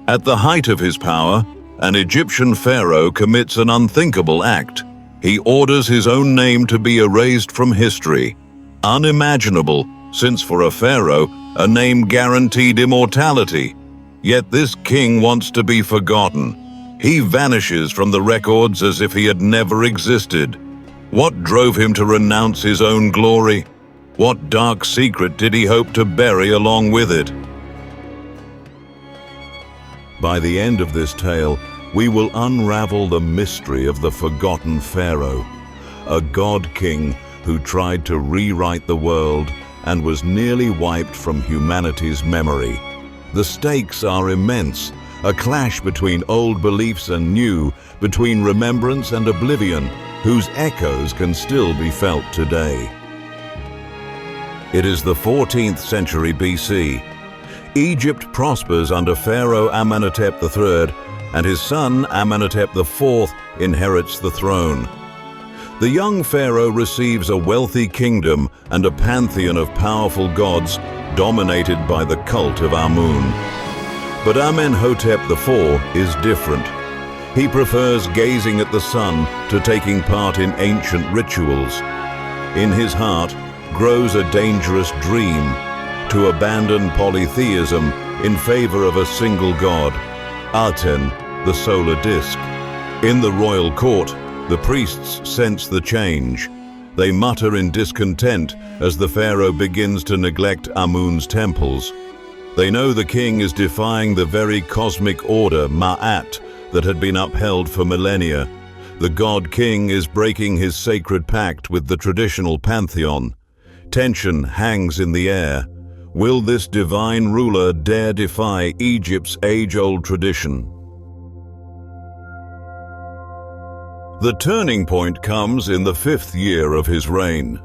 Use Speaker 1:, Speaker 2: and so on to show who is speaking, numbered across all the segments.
Speaker 1: At the height of his power, an Egyptian pharaoh commits an unthinkable act. He orders his own name to be erased from history. Unimaginable, since for a pharaoh, a name guaranteed immortality. Yet this king wants to be forgotten. He vanishes from the records as if he had never existed. What drove him to renounce his own glory? What dark secret did he hope to bury along with it? By the end of this tale, we will unravel the mystery of the forgotten Pharaoh, a god-king who tried to rewrite the world and was nearly wiped from humanity's memory. The stakes are immense, a clash between old beliefs and new, between remembrance and oblivion, whose echoes can still be felt today. It is the 14th century BC. Egypt prospers under Pharaoh Amenhotep III, and his son Amenhotep IV inherits the throne. The young pharaoh receives a wealthy kingdom and a pantheon of powerful gods dominated by the cult of Amun. But Amenhotep IV is different. He prefers gazing at the sun to taking part in ancient rituals. In his heart grows a dangerous dream: to abandon polytheism in favor of a single god, Aten, the solar disk. In the royal court, the priests sense the change. They mutter in discontent as the pharaoh begins to neglect Amun's temples. They know the king is defying the very cosmic order, Ma'at, that had been upheld for millennia. The god-king is breaking his sacred pact with the traditional pantheon. Tension hangs in the air. Will this divine ruler dare defy Egypt's age-old tradition? The turning point comes in the 5th year of his reign.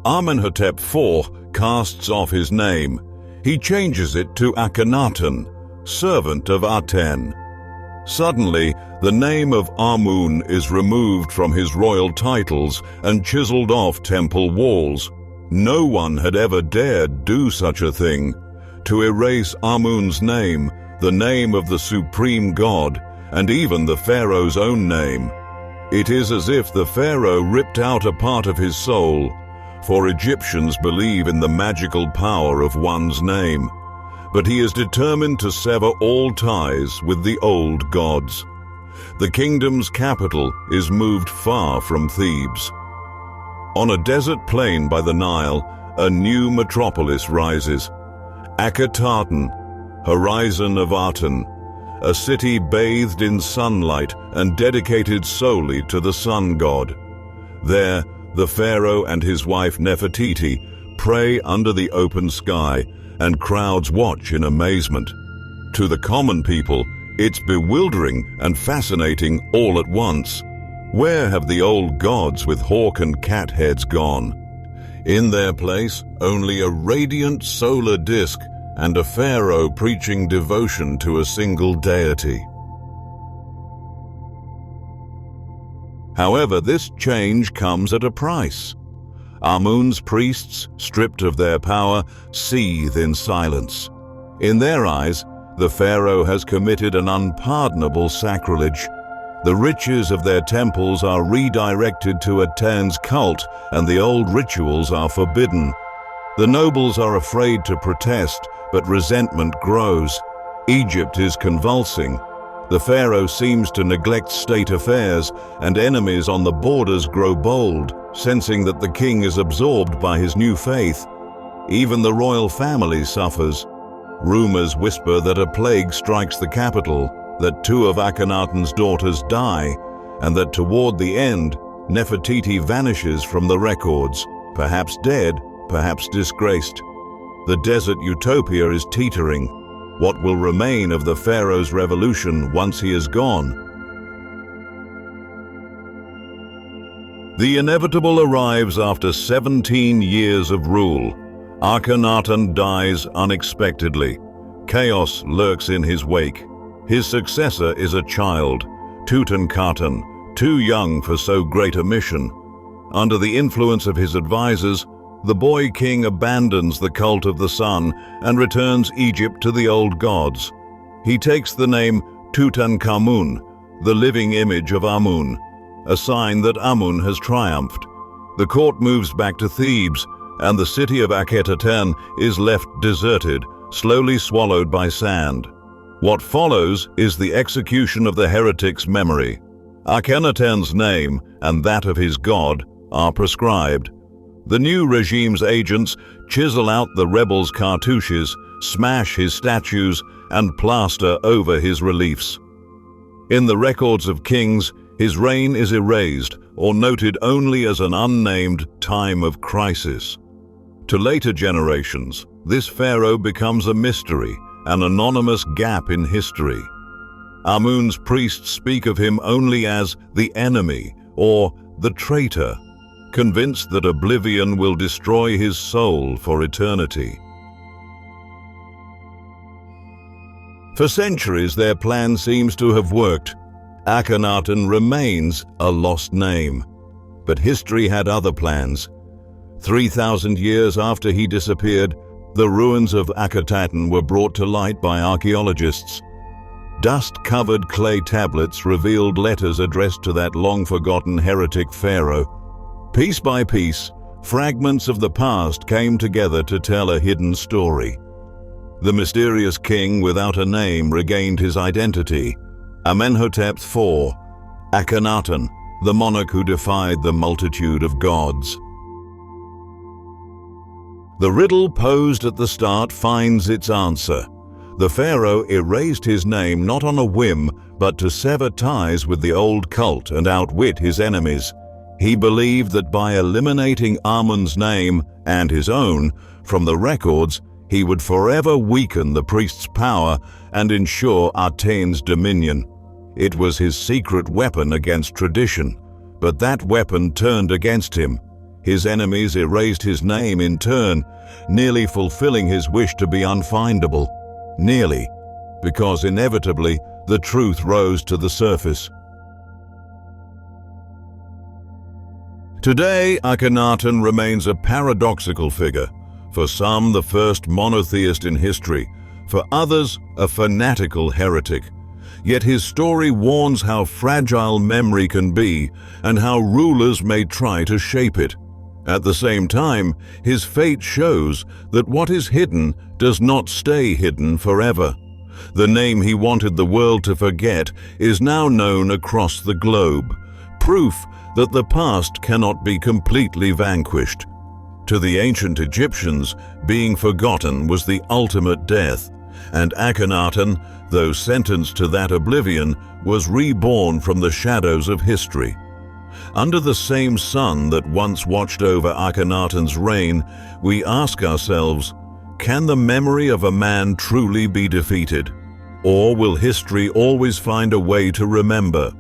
Speaker 1: Amenhotep IV casts off his name. He changes it to Akhenaten, servant of Aten. Suddenly, the name of Amun is removed from his royal titles and chiseled off temple walls. No one had ever dared do such a thing. To erase Amun's name, the name of the supreme god, and even the pharaoh's own name. It is as if the pharaoh ripped out a part of his soul, for Egyptians believe in the magical power of one's name. But he is determined to sever all ties with the old gods. The kingdom's capital is moved far from Thebes. On a desert plain by the Nile, a new metropolis rises. Akhetaten, horizon of Aten, a city bathed in sunlight and dedicated solely to the sun god. There, the pharaoh and his wife Nefertiti pray under the open sky, and crowds watch in amazement. To the common people, it's bewildering and fascinating all at once. Where have the old gods with hawk and cat heads gone? In their place, only a radiant solar disk and a pharaoh preaching devotion to a single deity. However, this change comes at a price. Amun's priests, stripped of their power, seethe in silence. In their eyes, the pharaoh has committed an unpardonable sacrilege. The riches of their temples are redirected to Aten's cult, and the old rituals are forbidden. The nobles are afraid to protest, but resentment grows. Egypt is convulsing. The pharaoh seems to neglect state affairs, and enemies on the borders grow bold, sensing that the king is absorbed by his new faith. Even the royal family suffers. Rumors whisper that a plague strikes the capital, that 2 of Akhenaten's daughters die, and that toward the end, Nefertiti vanishes from the records, perhaps dead, perhaps disgraced. The desert utopia is teetering. What will remain of the pharaoh's revolution once he is gone? The inevitable arrives after 17 years of rule. Akhenaten dies unexpectedly. Chaos lurks in his wake. His successor is a child, Tutankhaten, too young for so great a mission. Under the influence of his advisors, the boy king abandons the cult of the sun and returns Egypt to the old gods. He takes the name Tutankhamun, the living image of Amun, a sign that Amun has triumphed. The court moves back to Thebes, and the city of Akhetaten is left deserted, slowly swallowed by sand. What follows is the execution of the heretic's memory. Akhenaten's name and that of his god are proscribed. The new regime's agents chisel out the rebels' cartouches, smash his statues, and plaster over his reliefs. In the records of kings, his reign is erased or noted only as an unnamed time of crisis. To later generations, this pharaoh becomes a mystery, an anonymous gap in history. Amun's priests speak of him only as the enemy or the traitor, convinced that oblivion will destroy his soul for eternity. For centuries, their plan seems to have worked. Akhenaten remains a lost name. But history had other plans. 3,000 years after he disappeared, the ruins of Akhetaten were brought to light by archaeologists. Dust-covered clay tablets revealed letters addressed to that long-forgotten heretic pharaoh. Piece by piece, fragments of the past came together to tell a hidden story. The mysterious king without a name regained his identity. Amenhotep IV, Akhenaten, the monarch who defied the multitude of gods. The riddle posed at the start finds its answer. The pharaoh erased his name not on a whim, but to sever ties with the old cult and outwit his enemies. He believed that by eliminating Amun's name and his own from the records, he would forever weaken the priest's power and ensure Aten's dominion. It was his secret weapon against tradition, but that weapon turned against him. His enemies erased his name in turn, nearly fulfilling his wish to be unfindable. Nearly, because inevitably the truth rose to the surface. Today, Akhenaten remains a paradoxical figure. For some, the first monotheist in history. For others, a fanatical heretic. Yet his story warns how fragile memory can be and how rulers may try to shape it. At the same time, his fate shows that what is hidden does not stay hidden forever. The name he wanted the world to forget is now known across the globe, proof that the past cannot be completely vanquished. To the ancient Egyptians, being forgotten was the ultimate death, and Akhenaten, though sentenced to that oblivion, was reborn from the shadows of history. Under the same sun that once watched over Akhenaten's reign, we ask ourselves, can the memory of a man truly be defeated? Or will history always find a way to remember?